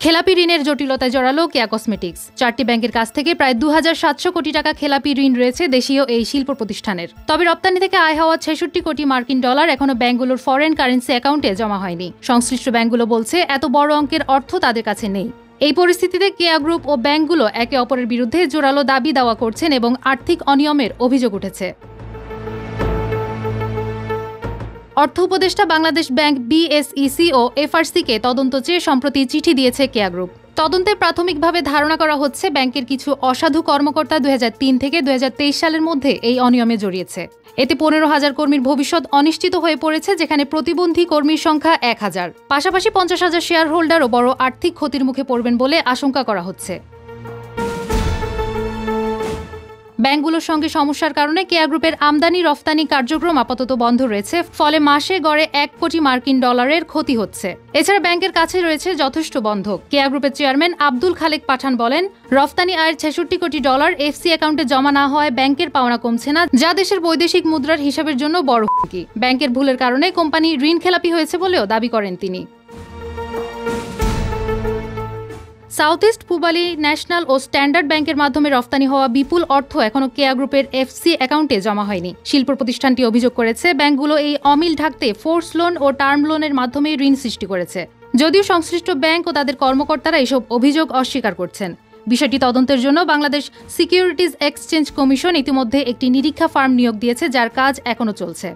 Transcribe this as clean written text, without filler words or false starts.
খেলাপি ঋণের জটিলতায় জড়ালো কেয়া কসমেটিক্স। 4টি ব্যাংকের কাছ থেকে প্রায় 2700 কোটি টাকা খেলাপি ঋণ রয়েছে দেশীয় এই শিল্প প্রতিষ্ঠানের। তবে রপ্তানি থেকে আয় হওয়া 66 কোটি মার্কিন ডলার এখনো ব্যাংকগুলোর ফরেন কারেন্সি অ্যাকাউন্টে জমা হয়নি। সংশ্লিষ্ট ব্যাংকগুলো বলছে এত বড় অঙ্কের অর্থ তাদের কাছে নেই। এই পরিস্থিতিতে কেয়া গ্রুপ ও ব্যাংকগুলো একে অপরের বিরুদ্ধে জোরালো দাবি দাওয়া করছেন এবং আর্থিক অনিয়মের অভিযোগ উঠেছে। অর্থ উপদেষ্টা বাংলাদেশ ব্যাংক BSEC ও FRC-কে তদন্ত চেয়ে সম্প্রতি চিঠি দিয়েছে কেয়া গ্রুপ। তদন্তে প্রাথমিকভাবে ধারণা করা হচ্ছে ব্যাংকের কিছু অসাধু কর্মকর্তা 2003 থেকে 2023 সালের মধ্যে এই অনিয়মে জড়িয়েছে। এতে 15,000 কর্মীর ভবিষ্যৎ অনিশ্চিত হয়ে পড়েছে, যেখানে প্রতিবন্ধী কর্মীর সংখ্যা 1000। পাশাপাশি 50,000 শেয়ার হোল্ডারও বড় আর্থিক ক্ষতির মুখে পড়বেন বলে আশঙ্কা করা হচ্ছে। ব্যাংকগুলোর সঙ্গে সমস্যার কারণে কেয়া গ্রুপের আমদানি রফতানি কার্যক্রম আপাতত বন্ধ রয়েছে, ফলে মাসে গড়ে 1 কোটি মার্কিন ডলারের ক্ষতি হচ্ছে। এছাড়া ব্যাংকের কাছে রয়েছে যথেষ্ট বন্ধক। কেয়া গ্রুপের চেয়ারম্যান আব্দুল খালেক পাঠান বলেন, রফতানি আয়ের 66 কোটি ডলার FC অ্যাকাউন্টে জমা না হওয়ায় ব্যাংকের পাওনা কমছে না, যা দেশের বৈদেশিক মুদ্রার হিসাবের জন্য বড় হুমকি। ব্যাংকের ভুলের কারণে কোম্পানি ঋণ খেলাপি হয়েছে বলেও দাবি করেন তিনি। সাউথ ইস্ট পূবালী ন্যাশনাল ও স্ট্যান্ডার্ড ব্যাংকের মাধ্যমে রফতানি হওয়া বিপুল অর্থ এখনো কেয়া গ্রুপের FC অ্যাকাউন্টে জমা হয়নি। শিল্প প্রতিষ্ঠানটি অভিযোগ করেছে, ব্যাংকগুলো এই অমিল ঢাকতে ফোর্স লোন ও টার্ম লোনের মাধ্যমে ঋণ সৃষ্টি করেছে। যদিও সংশ্লিষ্ট ব্যাংক ও তাদের কর্মকর্তারা এসব অভিযোগ অস্বীকার করছেন। বিষয়টি তদন্তের জন্য বাংলাদেশ সিকিউরিটিজ এক্সচেঞ্জ কমিশন ইতিমধ্যে একটি নিরীক্ষা ফার্ম নিয়োগ দিয়েছে, যার কাজ এখনো চলছে।